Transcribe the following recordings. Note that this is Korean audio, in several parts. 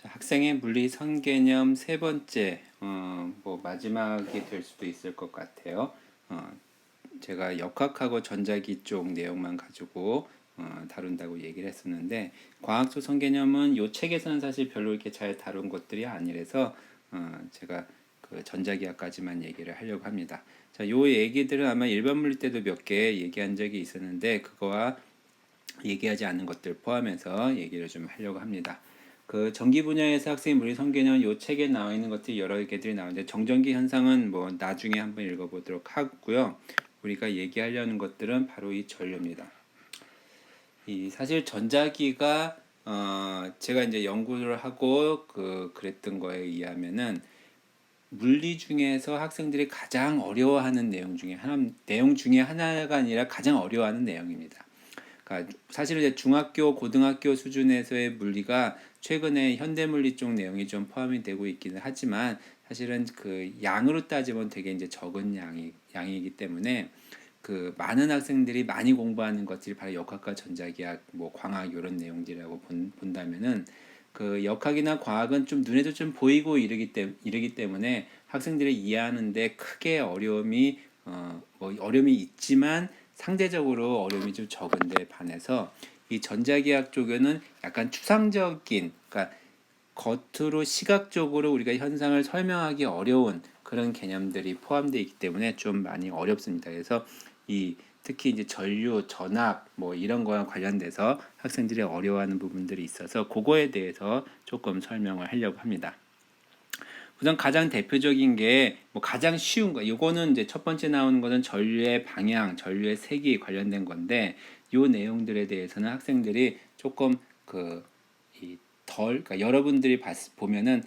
자, 학생의 물리 선개념 세 번째, 뭐 마지막이 될 수도 있을 것 같아요. 제가 역학하고 전자기 쪽 내용만 가지고 다룬다고 얘기를 했었는데, 과학적 선개념은 이 책에서는 사실 별로 이렇게 잘 다룬 것들이 아니라서 제가 그 전자기학까지만 얘기를 하려고 합니다. 자, 요 얘기들은 아마 일반 물리 때도 몇 개 얘기한 적이 있었는데, 그거와 얘기하지 않은 것들 포함해서 얘기를 좀 하려고 합니다. 그 전기 분야에서 학생의 물리 선계는 요 책에 나와 있는 것들이 여러 개들이 나오는데, 정전기 현상은 뭐 나중에 한번 읽어보도록 하고요. 우리가 얘기하려는 것들은 바로 이 전류입니다. 이 사실 전자기가 제가 이제 연구를 하고 그랬던 거에 의하면은 물리 중에서 학생들이 가장 어려워하는 내용 중에 하나가 아니라 가장 어려워하는 내용입니다. 그러니까 사실은 이제 중학교, 고등학교 수준에서의 물리가 최근에 현대물리 쪽 내용이 좀 포함이 되고 있기는 하지만, 사실은 그 양으로 따지면 되게 이제 적은 양이기 때문에 그 많은 학생들이 많이 공부하는 것들이 바로 역학과 전자기학, 뭐 광학 이런 내용들이라고 본다면은, 그 역학이나 과학은 좀 눈에도 좀 보이고 이르기 때문에 학생들이 이해하는데 크게 어려움이 있지만 상대적으로 어려움이 좀 적은데 반해서, 이 전자기학 쪽에는 약간 추상적인, 그러니까 겉으로 시각적으로 우리가 현상을 설명하기 어려운 그런 개념들이 포함되어 있기 때문에 좀 많이 어렵습니다. 그래서 특히 이제 전류, 전압 뭐 이런 거와 관련돼서 학생들이 어려워하는 부분들이 있어서 그거에 대해서 조금 설명을 하려고 합니다. 우선 가장 대표적인 게 뭐 가장 쉬운 거, 이거는 이제 첫 번째 나오는 거는 전류의 방향, 전류의 색이 관련된 건데, 요 내용들에 대해서는 학생들이 조금 그러니까 여러분들이 보면은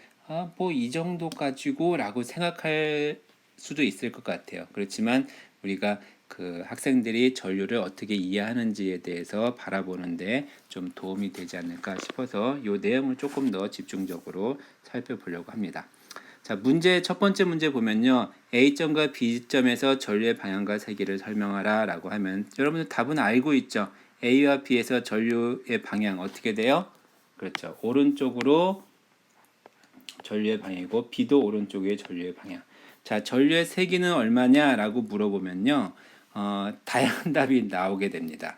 뭐 이 정도 가지고라고 생각할 수도 있을 것 같아요. 그렇지만 우리가 그 학생들이 전류를 어떻게 이해하는지에 대해서 바라보는데 좀 도움이 되지 않을까 싶어서 이 내용을 조금 더 집중적으로 살펴보려고 합니다. 자, 첫 번째 문제 보면요. A점과 B점에서 전류의 방향과 세기를 설명하라 라고 하면, 여러분들 답은 알고 있죠? A와 B에서 전류의 방향 어떻게 돼요? 그렇죠. 오른쪽으로 전류의 방향이고, B도 오른쪽에 전류의 방향. 자, 전류의 세기는 얼마냐 라고 물어보면요. 다양한 답이 나오게 됩니다.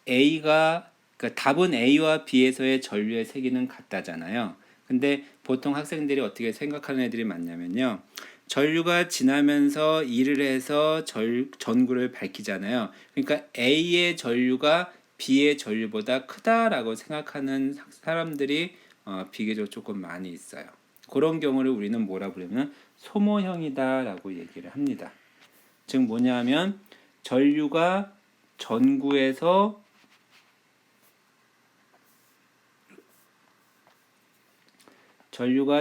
그러니까 답은 A와 B에서의 전류의 세기는 같다잖아요. 근데 보통 학생들이 어떻게 생각하는 애들이 많냐면요. 전류가 지나면서 일을 해서 전구를 밝히잖아요. 그러니까 A의 전류가 B의 전류보다 크다라고 생각하는 사람들이 비교적 조금 많이 있어요. 그런 경우를 우리는 뭐라 부르면 소모형이다라고 얘기를 합니다. 즉 뭐냐면 전류가 전구에서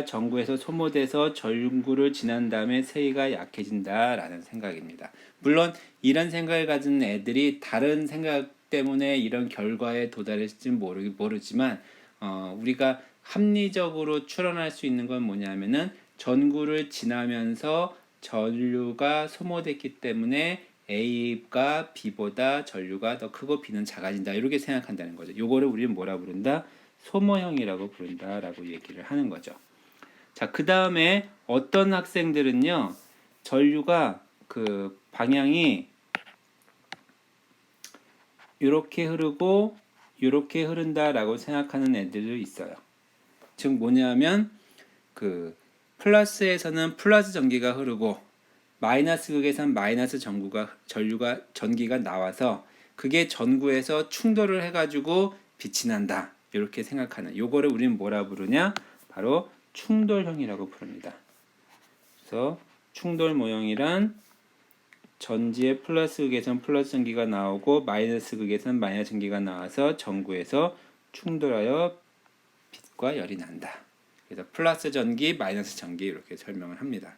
전구에서 소모돼서 전구를 지난 다음에 세기가 약해진다라는 생각입니다. 물론 이런 생각을 가진 애들이 다른 생각 때문에 이런 결과에 도달했을지는 모르지만, 우리가 합리적으로 추론할 수 있는 건 뭐냐면은, 전구를 지나면서 전류가 소모됐기 때문에 A가 B보다 전류가 더 크고 B는 작아진다, 이렇게 생각한다는 거죠. 요거를 우리는 뭐라 부른다? 소모형이라고 부른다라고 얘기를 하는 거죠. 자, 그 다음에 어떤 학생들은요, 전류가 그 방향이 이렇게 흐르고 이렇게 흐른다라고 생각하는 애들도 있어요. 즉 뭐냐면 그 플러스에서는 플러스 전기가 흐르고 마이너스 극에서는 마이너스 전기가 나와서 그게 전구에서 충돌을 해가지고 빛이 난다, 이렇게 생각하는, 요거를 우리는 뭐라 부르냐? 바로 충돌형이라고 부릅니다. 그래서 충돌 모형이란 전지의 플러스 극에서는 플러스 전기가 나오고 마이너스 극에서는 마이너스 전기가 나와서 전구에서 충돌하여 빛과 열이 난다. 그래서 플러스 전기, 마이너스 전기, 이렇게 설명을 합니다.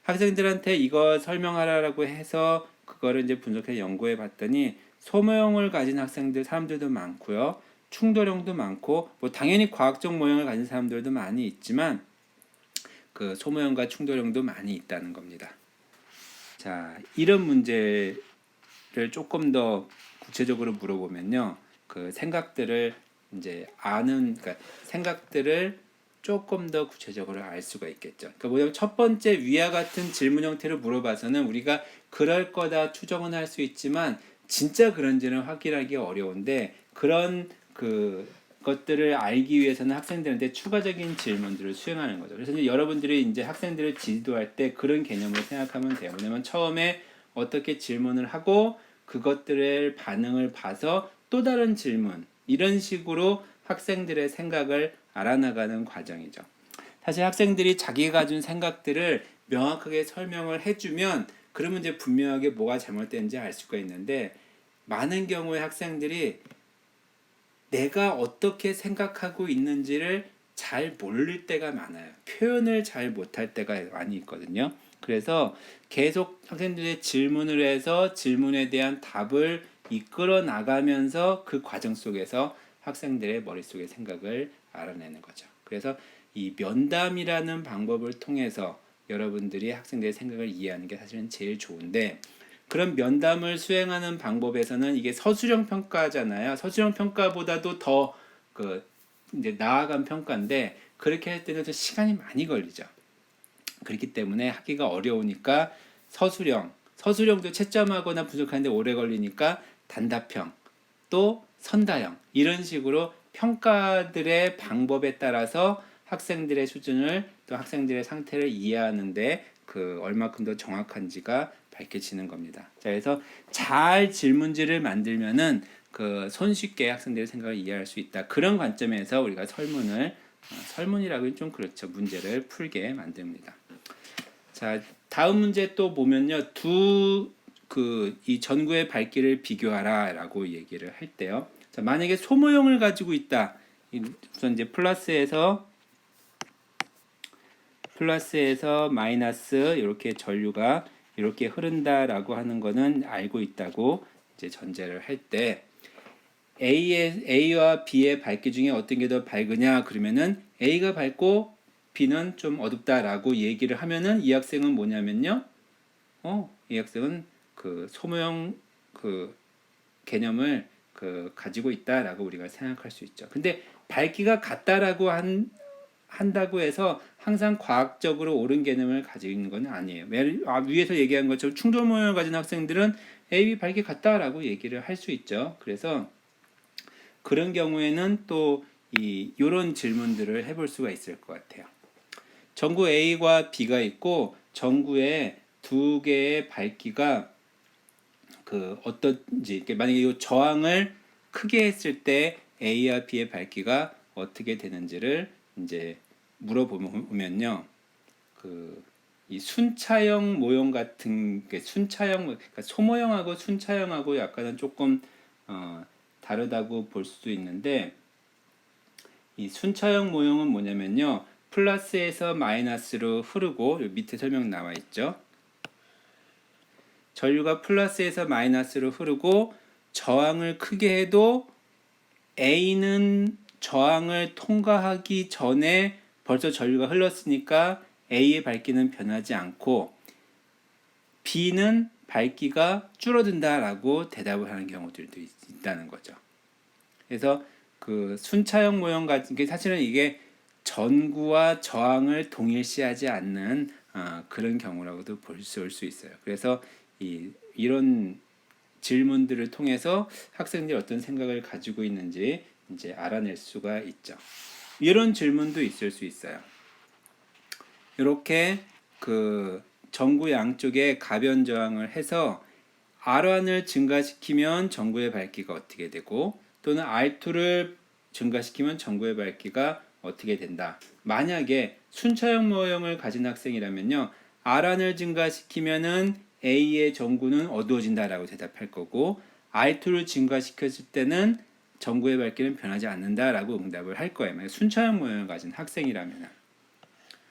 학생들한테 이거 설명하라고 해서 그거를 이제 분석해 연구해 봤더니, 소모형을 가진 사람들도 많고요. 충돌형도 많고, 뭐 당연히 과학적 모형을 가진 사람들도 많이 있지만 그 소모형과 충돌형도 많이 있다는 겁니다. 자, 이런 문제를 조금 더 구체적으로 물어보면요. 그 생각들을 이제 아는 그러니까 생각들을 조금 더 구체적으로 알 수가 있겠죠. 그러니까 뭐냐면 첫 번째 위와 같은 질문 형태를 물어봐서는 우리가 그럴 거다 추정은 할 수 있지만 진짜 그런지는 확인하기 어려운데 그런 그 것들을 알기 위해서는 학생들한테 추가적인 질문들을 수행하는 거죠. 그래서 이제 여러분들이 이제 학생들을 지도할 때 그런 개념으로 생각하면 돼요. 왜냐면 처음에 어떻게 질문을 하고 그것들의 반응을 봐서 또 다른 질문 이런 식으로 학생들의 생각을 알아나가는 과정이죠. 사실 학생들이 자기가 가진 생각들을 명확하게 설명을 해주면 그러면 이제 분명하게 뭐가 잘못된지 알 수가 있는데 많은 경우에 학생들이 내가 어떻게 생각하고 있는지를 잘 모를 때가 많아요. 표현을 잘 못할 때가 많이 있거든요. 그래서 계속 학생들의 질문을 해서 질문에 대한 답을 이끌어 나가면서 그 과정 속에서 학생들의 머릿속의 생각을 알아내는 거죠. 그래서 이 면담이라는 방법을 통해서 여러분들이 학생들의 생각을 이해하는 게 사실은 제일 좋은데 그런 면담을 수행하는 방법에서는 이게 서술형 평가잖아요. 서술형 평가보다도 더 그 이제 나아간 평가인데 그렇게 할 때는 좀 시간이 많이 걸리죠. 그렇기 때문에 하기가 어려우니까 서술형도 채점하거나 분석하는데 오래 걸리니까 단답형, 또 선다형 이런 식으로 평가들의 방법에 따라서 학생들의 수준을 또 학생들의 상태를 이해하는데 그 얼마큼 더 정확한지가 밝혀지는 겁니다. 자, 그래서 잘 질문지를 만들면은 그 손쉽게 학생들의 생각을 이해할 수 있다. 그런 관점에서 우리가 설문이라고는 좀 그렇죠. 문제를 풀게 만듭니다. 자, 다음 문제 또 보면요. 이 전구의 밝기를 비교하라라고 얘기를 할 때요. 자, 만약에 소모형을 가지고 있다. 우선 이제 플러스에서 마이너스 이렇게 전류가 이렇게 흐른다라고 하는 거는 알고 있다고 이제 전제를 할 때 A와 B의 밝기 중에 어떤 게 더 밝으냐 그러면은 A가 밝고 B는 좀 어둡다라고 얘기를 하면은 이 학생은 뭐냐면요. 이 학생은 그 소모형 그 개념을 그 가지고 있다라고 우리가 생각할 수 있죠. 근데 밝기가 같다라고 한다고 해서 항상 과학적으로 옳은 개념을 가지고 있는 건 아니에요. 위에서 얘기한 것처럼 충돌 모형을 가진 학생들은 A, B 밝기 같다라고 얘기를 할 수 있죠. 그래서 그런 경우에는 또 이런 질문들을 해볼 수가 있을 것 같아요. 전구 A과 B가 있고 전구에 두 개의 밝기가 그 어떤지 만약에 이 저항을 크게 했을 때 A와 B의 밝기가 어떻게 되는지를 이제 물어보면요. 이 순차형 모형 같은 게 그러니까 소모형하고 순차형하고 약간은 조금 다르다고 볼 수도 있는데 이 순차형 모형은 뭐냐면요. 플러스에서 마이너스로 흐르고 밑에 설명 나와 있죠. 전류가 플러스에서 마이너스로 흐르고 저항을 크게 해도 A는 저항을 통과하기 전에 벌써 전류가 흘렀으니까 A의 밝기는 변하지 않고 B는 밝기가 줄어든다라고 대답을 하는 경우들도 있다는 거죠. 그래서 그 순차형 모형 같은 게 사실은 이게 전구와 저항을 동일시하지 않는 그런 경우라고도 볼 수 있어요. 그래서 이런 질문들을 통해서 학생들이 어떤 생각을 가지고 있는지 이제 알아낼 수가 있죠. 이런 질문도 있을 수 있어요. 이렇게 그 전구 양쪽에 가변 저항을 해서 R1을 증가시키면 전구의 밝기가 어떻게 되고 또는 R2를 증가시키면 전구의 밝기가 어떻게 된다. 만약에 순차형 모형을 가진 학생이라면요. R1을 증가시키면은 A의 전구는 어두워진다라고 대답할 거고 R2를 증가시켰을 때는 전구의 밝기는 변하지 않는다라고 응답을 할 거예요. 순차형 모형을 가진 학생이라면.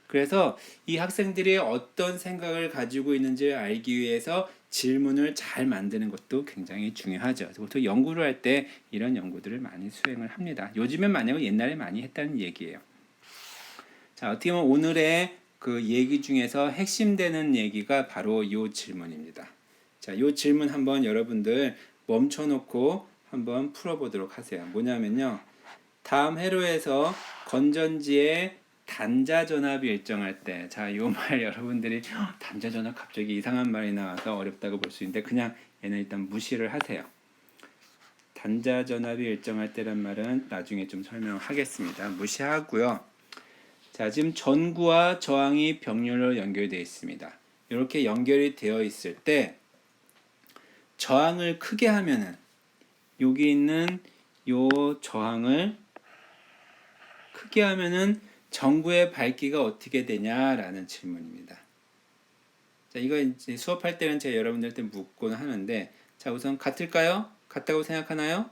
그래서 이 학생들이 어떤 생각을 가지고 있는지를 알기 위해서 질문을 잘 만드는 것도 굉장히 중요하죠. 보통 연구를 할 때 이런 연구들을 많이 수행을 합니다. 요즘엔 많이 하고 옛날에 많이 했다는 얘기예요. 자, 어떻게 보면 오늘의 그 얘기 중에서 핵심되는 얘기가 바로 이 질문입니다. 자, 이 질문 한번 여러분들 멈춰놓고 한번 풀어보도록 하세요. 뭐냐면요. 다음 회로에서 건전지의 단자 전압이 일정할 때, 자, 이 말 여러분들이 단자 전압 갑자기 이상한 말이 나와서 어렵다고 볼 수 있는데 그냥 얘는 일단 무시를 하세요. 단자 전압이 일정할 때란 말은 나중에 좀 설명하겠습니다. 무시하고요. 자, 지금 전구와 저항이 병렬로 연결되어 있습니다. 이렇게 연결이 되어 있을 때 저항을 크게 하면은 여기 있는 요 저항을 크게 하면은 전구의 밝기가 어떻게 되냐라는 질문입니다. 자, 이거 이제 수업할 때는 제가 여러분들한테 묻곤 하는데, 자, 우선 같을까요? 같다고 생각하나요?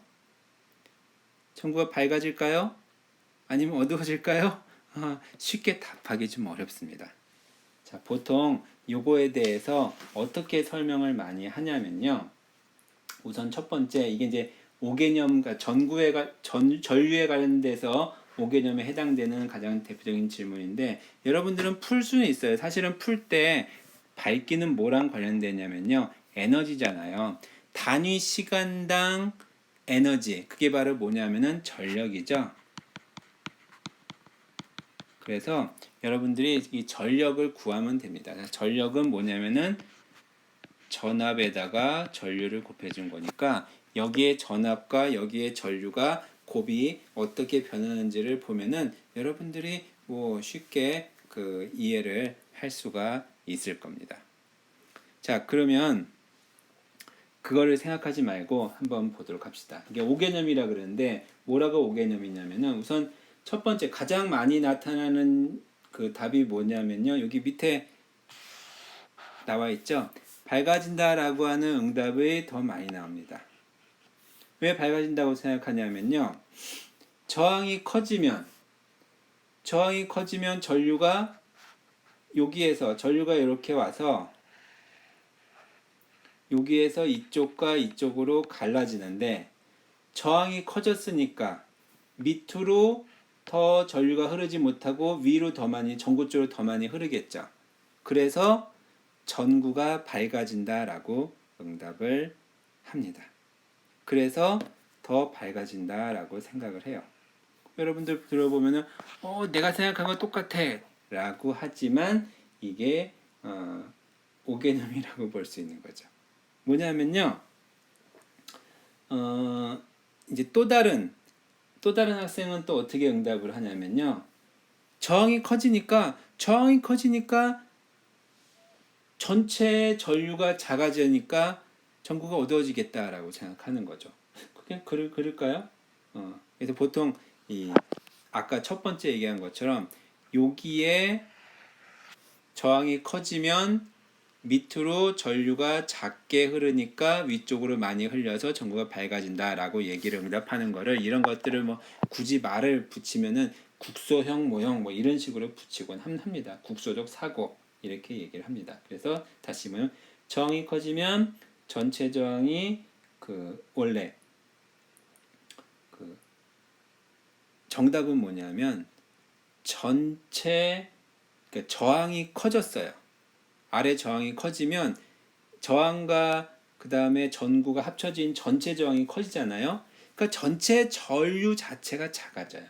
전구가 밝아질까요? 아니면 어두워질까요? 쉽게 답하기 좀 어렵습니다. 자, 보통 요거에 대해서 어떻게 설명을 많이 하냐면요. 우선 첫 번째, 이게 이제 5개념, 전류에 관련돼서 5개념에 해당되는 가장 대표적인 질문인데, 여러분들은 풀 수는 있어요. 사실은 풀 때 밝기는 뭐랑 관련되냐면요, 에너지잖아요. 단위 시간당 에너지, 그게 바로 뭐냐면은 전력이죠. 그래서 여러분들이 이 전력을 구하면 됩니다. 전력은 뭐냐면은 전압에다가 전류를 곱해준 거니까, 여기에 전압과 여기에 전류가 곱이 어떻게 변하는지를 보면은 여러분들이 뭐 쉽게 그 이해를 할 수가 있을 겁니다. 자, 그러면 그거를 생각하지 말고 한번 보도록 합시다. 이게 5개념이라 그러는데 뭐라고 5개념이냐면은, 우선 첫 번째 가장 많이 나타나는 그 답이 뭐냐면요, 여기 밑에 나와 있죠. 밝아진다라고 하는 응답이 더 많이 나옵니다. 왜 밝아진다고 생각하냐면요, 저항이 커지면 전류가 여기에서 전류가 이렇게 와서 여기에서 이쪽과 이쪽으로 갈라지는데, 저항이 커졌으니까 밑으로 더 전류가 흐르지 못하고 위로 더 많이, 전구 쪽으로 더 많이 흐르겠죠. 그래서 전구가 밝아진다라고 응답을 합니다. 그래서 더 밝아진다라고 생각을 해요. 여러분들 들어보면은 내가 생각한 건 똑같아 라고 하지만 이게 5개념이라고 볼 수 있는 거죠. 뭐냐면요, 이제 또 다른 학생은 또 어떻게 응답을 하냐면요, 저항이 커지니까 전체 전류가 작아지니까 전구가 어두워지겠다라고 생각하는 거죠. 그게 그럴까요? 그래서 보통 이 아까 첫 번째 얘기한 것처럼 여기에 저항이 커지면 밑으로 전류가 작게 흐르니까 위쪽으로 많이 흘려서 전구가 밝아진다라고 얘기를 응답하는 거를, 이런 것들을 뭐 굳이 말을 붙이면은 국소형 모형 뭐 이런 식으로 붙이곤 합니다. 국소적 사고 이렇게 얘기를 합니다. 그래서 다시 보면 저항이 커지면 전체 저항이 원래 정답은 뭐냐면 전체, 그러니까 저항이 커졌어요. 아래 저항이 커지면 저항과 그 다음에 전구가 합쳐진 전체 저항이 커지잖아요. 그러니까 전체 전류 자체가 작아져요.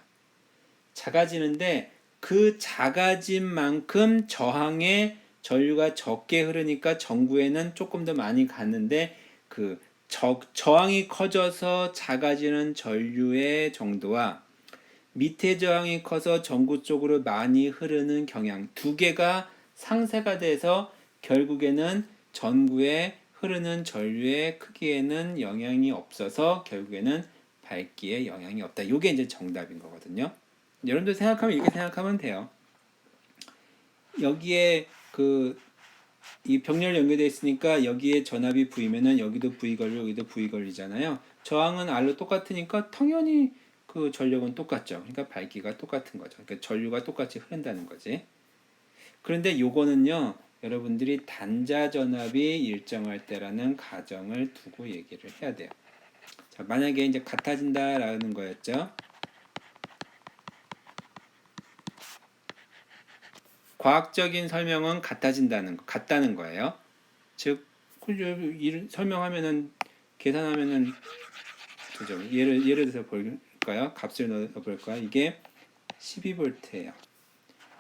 작아지는데 그 작아진 만큼 저항의 전류가 적게 흐르니까 전구에는 조금 더 많이 갔는데, 그 저항이 커져서 작아지는 전류의 정도와 밑에 저항이 커서 전구 쪽으로 많이 흐르는 경향, 두 개가 상쇄가 돼서 결국에는 전구에 흐르는 전류의 크기에는 영향이 없어서 결국에는 밝기에 영향이 없다. 이게 이제 정답인 거거든요. 여러분들 생각하면 이렇게 생각하면 돼요. 여기에 이 병렬 연결되어 있으니까 여기에 전압이 V면은 여기도 V 걸리고 여기도 V 걸리잖아요. 저항은 R로 똑같으니까 당연히 그 전력은 똑같죠. 그러니까 밝기가 똑같은 거죠. 그러니까 전류가 똑같이 흐른다는 거지. 그런데 요거는요, 여러분들이 단자 전압이 일정할 때라는 가정을 두고 얘기를 해야 돼요. 자, 만약에 이제 같아진다라는 거였죠. 과학적인 설명은 같다는 거예요. 즉, 설명하면은, 계산하면은, 그죠? 예를 들어서 볼까요? 값을 넣어볼까요? 이게 12V예요.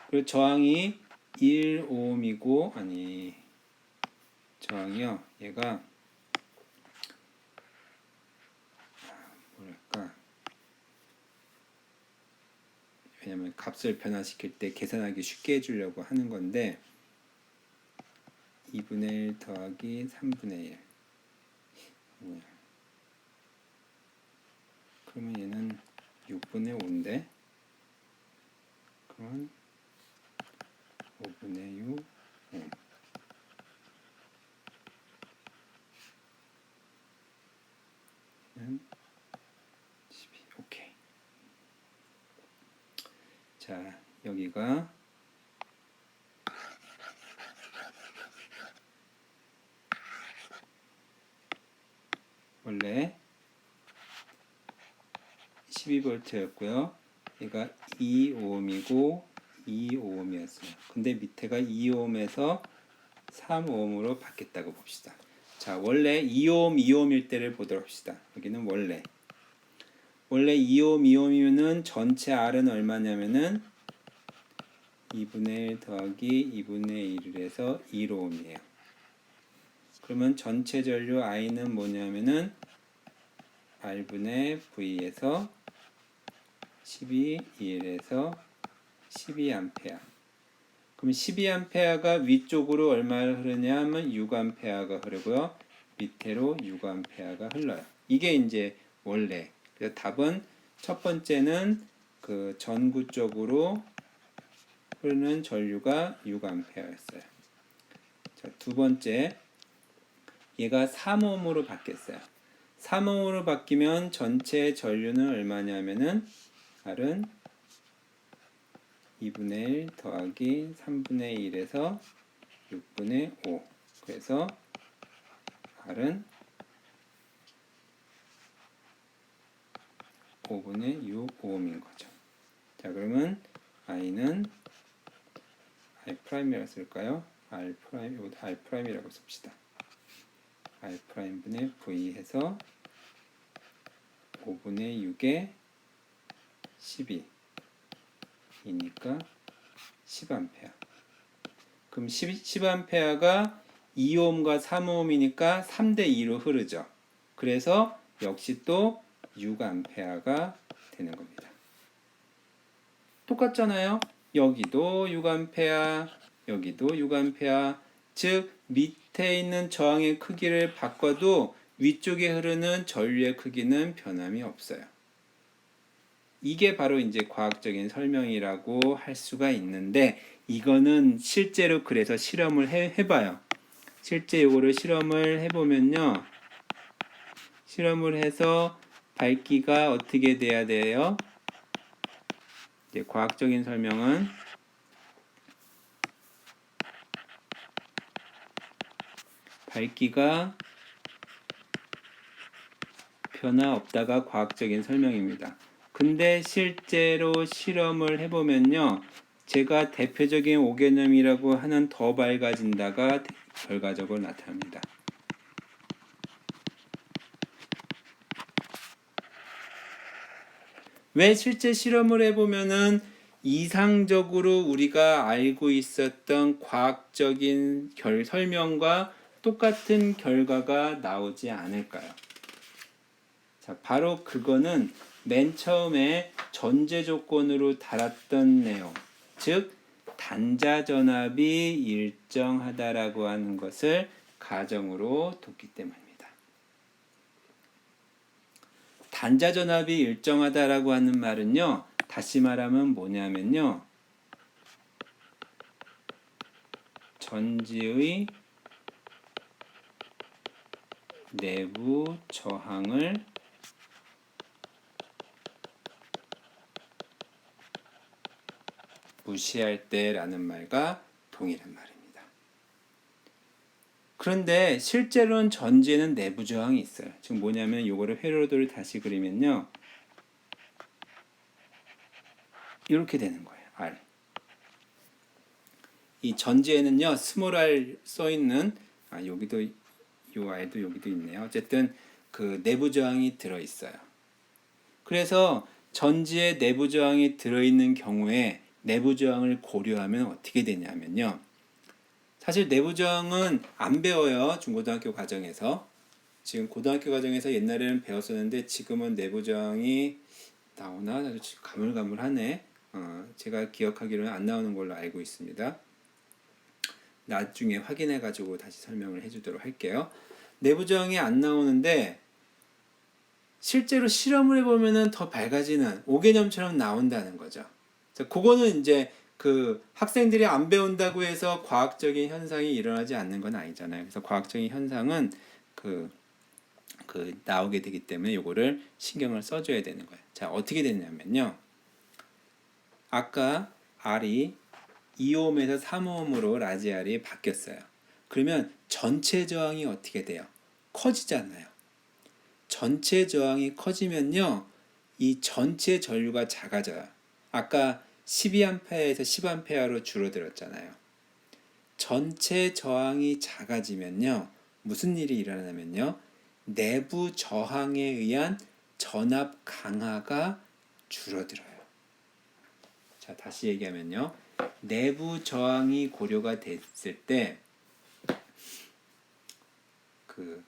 그리고 저항이 1ohm이고 아니 저항이요. 얘가 뭐랄까? 왜냐면 값을 변화시킬 때 계산하기 쉽게 해주려고 하는 건데 2분의 1 더하기 3분의 1 그러면 얘는 6분의 5인데 그러면 5분의 6 는 12. 오케이. 자, 여기가 원래 12V였고요. 얘가 2ohm이고 2ohm이었어요. 근데 밑에가 2ohm에서 3ohm으로 바뀌었다고 봅시다. 자, 원래 2ohm, 2ohm일 때를 보도록 합시다. 여기는 원래 2ohm, 2ohm이면은 전체 R은 얼마냐면은 2분의 1 더하기 2분의 1을 해서 1ohm이에요. 그러면 전체 전류 I는 뭐냐면은 R분의 V에서 12, 1에서 12A. 그럼 12A가 위쪽으로 얼마를 흐르냐 하면 6A가 흐르고요. 밑으로 6A가 흘러요. 이게 이제 원래. 그래서 답은 첫 번째는 그 전구 쪽으로 흐르는 전류가 6A였어요. 자, 두 번째. 얘가 3ohm으로 바뀌었어요. 3ohm으로 바뀌면 전체 전류는 얼마냐면은 R은 2분의 1 더하기 3분의 1에서 6분의 5. 그래서 R은 5분의 6ohm인 거죠. 자, 그러면 I는 I'이라고 쓸까요? R'이라고 씁시다. R'분의 V 해서 5분의 6에 12 이니까 10A. 그럼 10A가 2ohm과 3ohm이니까 3대 2로 흐르죠. 그래서 역시 또 6A가 되는 겁니다. 똑같잖아요. 여기도 6A, 여기도 6A. 즉 밑에 있는 저항의 크기를 바꿔도 위쪽에 흐르는 전류의 크기는 변함이 없어요. 이게 바로 이제 과학적인 설명이라고 할 수가 있는데 이거는 실제로 그래서 실험을 해봐요. 실제 이거를 실험을 해보면요. 실험을 해서 밝기가 어떻게 돼야 돼요? 이제 과학적인 설명은 밝기가 변화 없다가 과학적인 설명입니다. 근데 실제로 실험을 해보면요. 제가 대표적인 5개념이라고 하는 더 밝아진다가 결과적으로 나타납니다. 왜 실제 실험을 해보면은 이상적으로 우리가 알고 있었던 과학적인 설명과 똑같은 결과가 나오지 않을까요? 자, 바로 그거는 맨 처음에 전제 조건으로 달았던 내용, 즉 단자 전압이 일정하다라고 하는 것을 가정으로 뒀기 때문입니다. 단자 전압이 일정하다라고 하는 말은요, 다시 말하면 뭐냐면요, 전지의 내부 저항을 무시할 때라는 말과 동일한 말입니다. 그런데 실제로는 전지에는 내부 저항이 있어요. 지금 뭐냐면 이거를 회로도를 다시 그리면요. 이렇게 되는 거예요. R. 이 전지에는요. 스몰 r 써 있는 여기도 이 R도 여기도 있네요. 어쨌든 그 내부 저항이 들어 있어요. 그래서 전지에 내부 저항이 들어있는 경우에 내부 저항을 고려하면 어떻게 되냐면요. 사실 내부 저항은 안 배워요. 중고등학교 과정에서. 지금 고등학교 과정에서 옛날에는 배웠었는데 지금은 내부 저항이 나오나? 나도 지금 가물가물하네. 제가 기억하기로는 안 나오는 걸로 알고 있습니다. 나중에 확인해 가지고 다시 설명을 해주도록 할게요. 내부 저항이 안 나오는데 실제로 실험을 해보면은 더 밝아지는 5개념처럼 나온다는 거죠. 그거는 이제 그 학생들이 안 배운다고 해서 과학적인 현상이 일어나지 않는 건 아니잖아요. 그래서 과학적인 현상은 나오게 되기 때문에 요거를 신경을 써줘야 되는 거예요. 자, 어떻게 됐냐면요. 아까 R이 2옴에서 3옴으로 라지 R이 바뀌었어요. 그러면 전체 저항이 어떻게 돼요? 커지잖아요. 전체 저항이 커지면요. 이 전체 전류가 작아져요. 아까 12A에서 10A로 줄어들었잖아요. 전체 저항이 작아지면요. 무슨 일이 일어나냐면요. 내부 저항에 의한 전압 강하가 줄어들어요. 자, 다시 얘기하면요. 내부 저항이 고려가 됐을 때 그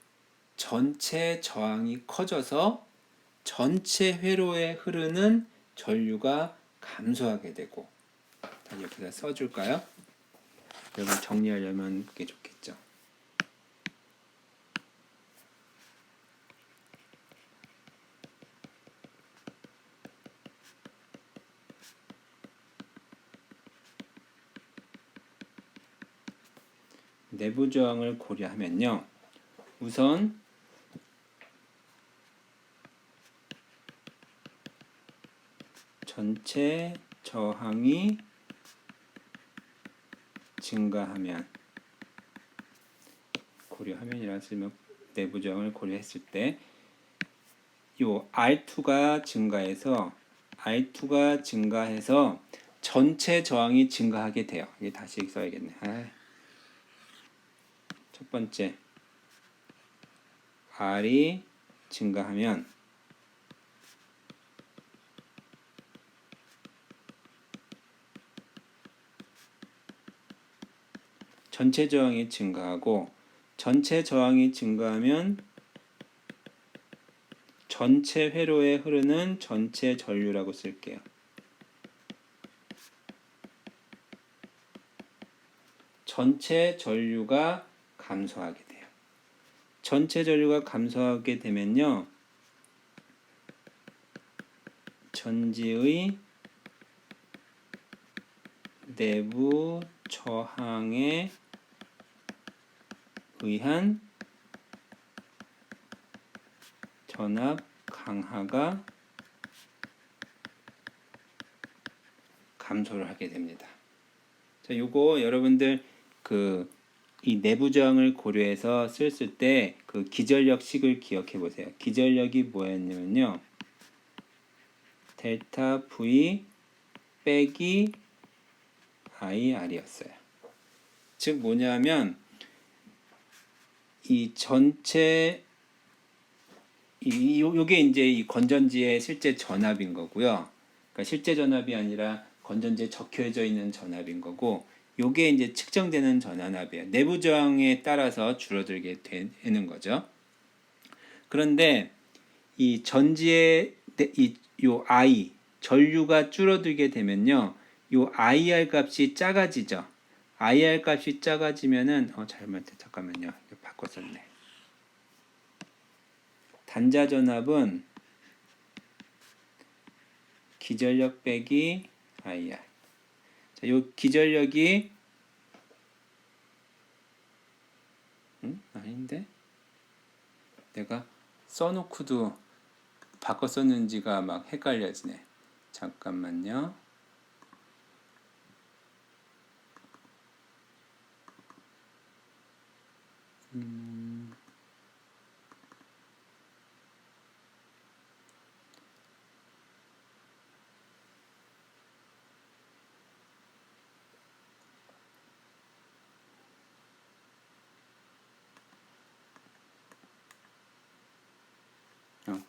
전체 저항이 커져서 전체 회로에 흐르는 전류가 감소하게 되고, 여기다 써줄까요? 여러분 정리하려면 그게 좋겠죠. 내부 저항을 고려하면요. 우선 전체 저항이 증가하면 고려하면이라 쓰면 내부 저항을 고려했을 때 요 R2가 증가해서 전체 저항이 증가하게 돼요. 이게 다시 써야겠네. 첫 번째 R이 증가하면 전체 저항이 증가하고, 전체 저항이 증가하면 전체 회로에 흐르는 전체 전류라고 쓸게요. 전체 전류가 감소하게 돼요. 전체 전류가 감소하게 되면요. 전지의 내부 저항에 의한 전압 강하가 감소를 하게 됩니다. 자, 요거 여러분들 이 내부 저항을 고려해서 쓸 때 그 기전력식을 기억해 보세요. 기전력이 뭐였냐면요. 델타 V 빼기 IR이었어요. 즉 뭐냐면 이 전체 요게 이제 이 건전지의 실제 전압인 거고요. 그러니까 실제 전압이 아니라 건전지에 적혀져 있는 전압인 거고, 요게 이제 측정되는 전압이에요. 내부 저항에 따라서 줄어들게 되는 거죠. 그런데 이 전지의 요 I 전류가 줄어들게 되면요, 요 IR 값이 작아지죠. IR 값이 작아지면은 잠깐만요. 바꿨었네. 단자 전압은 기전력 빼기 IR. 자, 요 기전력이 아닌데 내가 써놓고도 바꿔 썼는지가 막 헷갈려지네. 잠깐만요.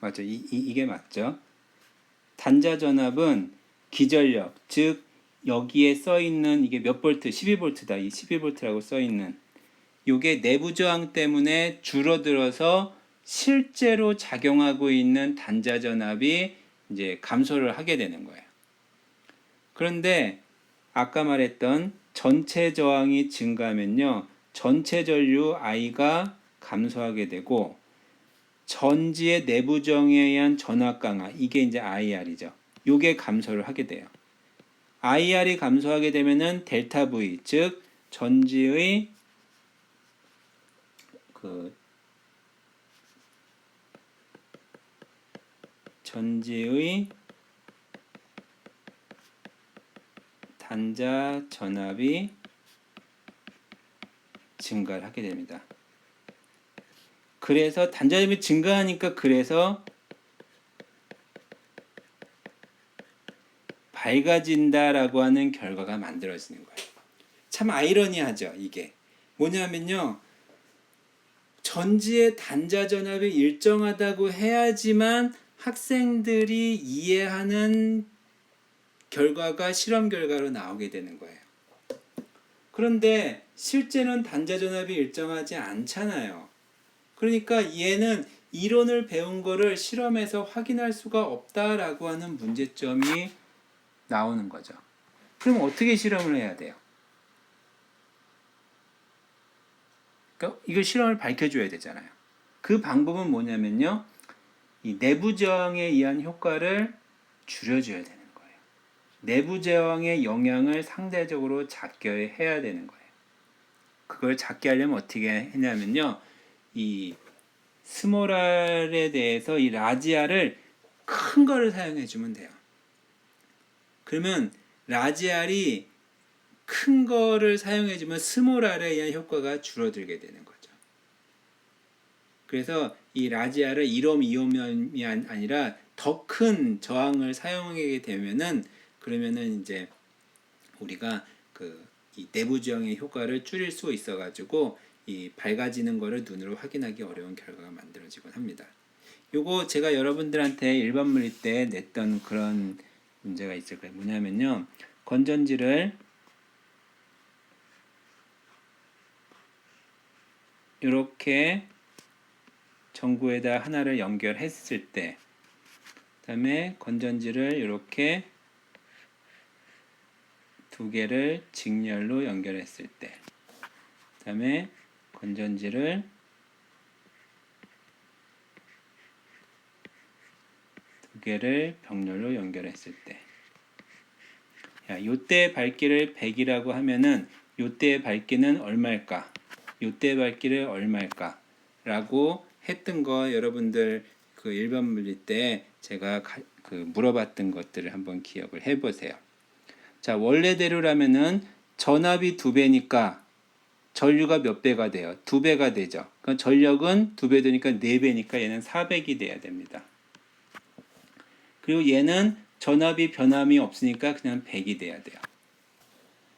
맞죠. 이게 맞죠. 단자 전압은 기전력, 즉 여기에 써 있는 이게 몇 볼트, 12볼트다. 이 12볼트라고 써 있는 이게 내부 저항 때문에 줄어들어서 실제로 작용하고 있는 단자 전압이 이제 감소를 하게 되는 거예요. 그런데 아까 말했던 전체 저항이 증가하면요, 전체 전류 I가 감소하게 되고 전지의 내부 저항에 의한 전압 강화, 이게 이제 IR이죠. 요게 감소를 하게 돼요. IR이 감소하게 되면은 델타 V, 즉 전지의 단자 전압이 증가를 하게 됩니다. 그래서 단자 전압이 증가하니까 그래서 밝아진다라고 하는 결과가 만들어지는 거예요. 참 아이러니하죠, 이게. 뭐냐면요, 전지의 단자 전압이 일정하다고 해야지만 학생들이 이해하는 결과가 실험 결과로 나오게 되는 거예요. 그런데 실제는 단자 전압이 일정하지 않잖아요. 그러니까 얘는 이론을 배운 거를 실험에서 확인할 수가 없다라고 하는 문제점이 나오는 거죠. 그럼 어떻게 실험을 해야 돼요? 그러니까 이거 실험을 밝혀줘야 되잖아요. 그 방법은 뭐냐면요, 이 내부 저항에 의한 효과를 줄여줘야 되는 거예요. 내부 저항의 영향을 상대적으로 작게 해야 되는 거예요. 그걸 작게 하려면 어떻게 했냐면요, 이 스몰 r에 대해서 이 라지 r을 큰 거를 사용해 주면 돼요. 그러면 라지 r이 큰 거를 사용해 주면 스몰 r에 의한 효과가 줄어들게 되는 거죠. 그래서 이 라지 r을 1옴, 2옴이 아니라 더 큰 저항을 사용하게 되면은, 그러면은 이제 우리가 이 내부 저항의 효과를 줄일 수 있어 가지고 이 밝아지는 거를 눈으로 확인하기 어려운 결과가 만들어지곤 합니다. 요거 제가 여러분들한테 일반 물리 때 냈던 그런 문제가 있을 거예요. 뭐냐면요, 건전지를 이렇게 전구에다 하나를 연결했을 때, 그 다음에 건전지를 이렇게 두 개를 직렬로 연결했을 때, 그 다음에 건전지를 두 개를 병렬로 연결했을 때, 요때의 밝기를 100이라고 하면은 요때의 밝기는 얼마일까? 요때의 밝기를 얼마일까? 라고 했던 거 여러분들 그 일반 물리 때 제가 물어봤던 것들을 한번 기억을 해보세요. 자, 원래대로라면은 전압이 2배니까 전류가 몇 배가 돼요? 2배가 되죠. 그러니까 전력은 2배 되니까 4배니까 얘는 400이 돼야 됩니다. 그리고 얘는 전압이 변함이 없으니까 그냥 100이 돼야 돼요.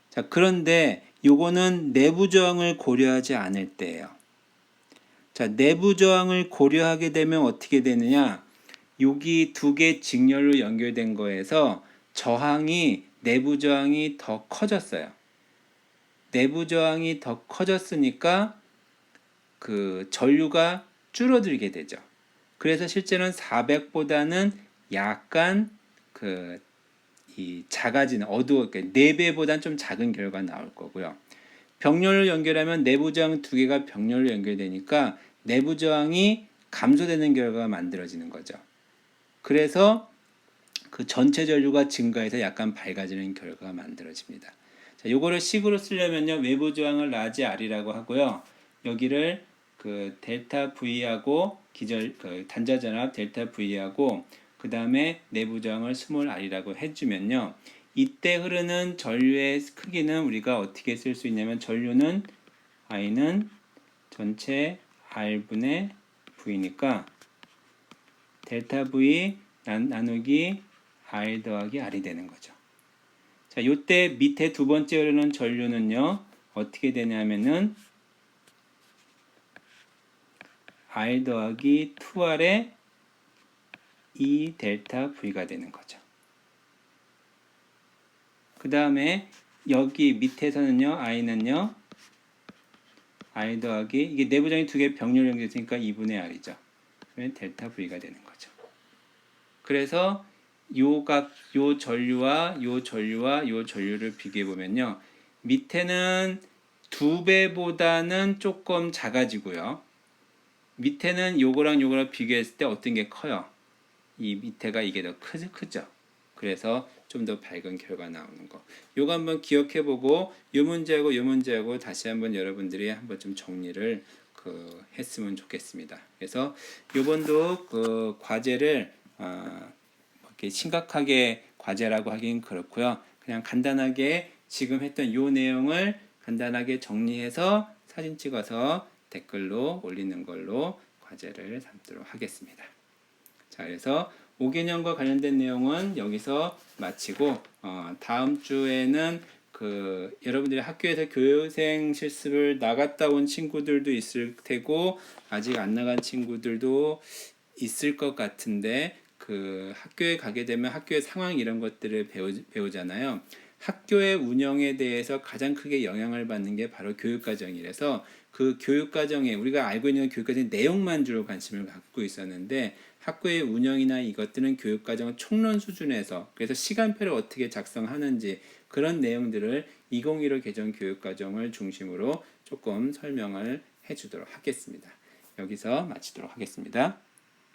자, 그런데 요거는 내부 저항을 고려하지 않을 때예요. 자, 내부 저항을 고려하게 되면 어떻게 되느냐? 여기 두 개 직렬로 연결된 거에서 저항이, 내부 저항이 더 커졌어요. 내부 저항이 더 커졌으니까 그 전류가 줄어들게 되죠. 그래서 실제는 400보다는 약간 이 작아지는, 그러니까 4배보다는 좀 작은 결과가 나올 거고요. 병렬로 연결하면 내부 저항 두 개가 병렬로 연결되니까 내부 저항이 감소되는 결과가 만들어지는 거죠. 그래서 그 전체 전류가 증가해서 약간 밝아지는 결과가 만들어집니다. 자, 요거를 식으로 쓰려면요, 외부 저항을 라지 R이라고 하고요, 여기를 델타 V하고 단자 전압 델타 V하고 그 다음에 내부 저항을 스몰 r이라고 해주면요, 이때 흐르는 전류의 크기는 우리가 어떻게 쓸 수 있냐면, 전류는 I는 전체 R분의 V니까 델타 V 나누기 R 더하기 R이 되는 거죠. 자, 요때 밑에 두 번째 흐르는 전류는요, 어떻게 되냐면은 R 더하기 2R에 2 델타 V가 되는 거죠. 그 다음에 여기 밑에서는요, I는요, I 더하기, 이게 내부정이 두 개 병렬 연결됐으니까 2분의 R이죠. 그러면 델타 V가 되는 거죠. 그래서 요 값, 요 전류와 요 전류와 요 전류를 비교해 보면요, 밑에는 2배보다는 조금 작아지고요. 밑에는 요거랑 요거랑 비교했을 때 어떤 게 커요? 이 밑에가 이게 더 크죠? 그래서 좀 더 밝은 결과 나오는 거. 요거 한번 기억해 보고 요 문제하고 다시 한번 여러분들이 한번 좀 정리를 했으면 좋겠습니다. 그래서 요번도 과제를 이렇게 심각하게 과제라고 하긴 그렇고요. 그냥 간단하게 지금 했던 요 내용을 간단하게 정리해서 사진 찍어서 댓글로 올리는 걸로 과제를 삼도록 하겠습니다. 자, 그래서 5개년과 관련된 내용은 여기서 마치고 다음 주에는 여러분들이 학교에서 교생 실습을 나갔다 온 친구들도 있을 테고 아직 안 나간 친구들도 있을 것 같은데 학교에 가게 되면 학교의 상황 이런 것들을 배우잖아요. 학교의 운영에 대해서 가장 크게 영향을 받는 게 바로 교육과정이라서 그 교육과정에 우리가 알고 있는 교육과정의 내용만 주로 관심을 갖고 있었는데 학교의 운영이나 이것들은 교육과정 총론 수준에서 그래서 시간표를 어떻게 작성하는지 그런 내용들을 2015 개정 교육과정을 중심으로 조금 설명을 해주도록 하겠습니다. 여기서 마치도록 하겠습니다.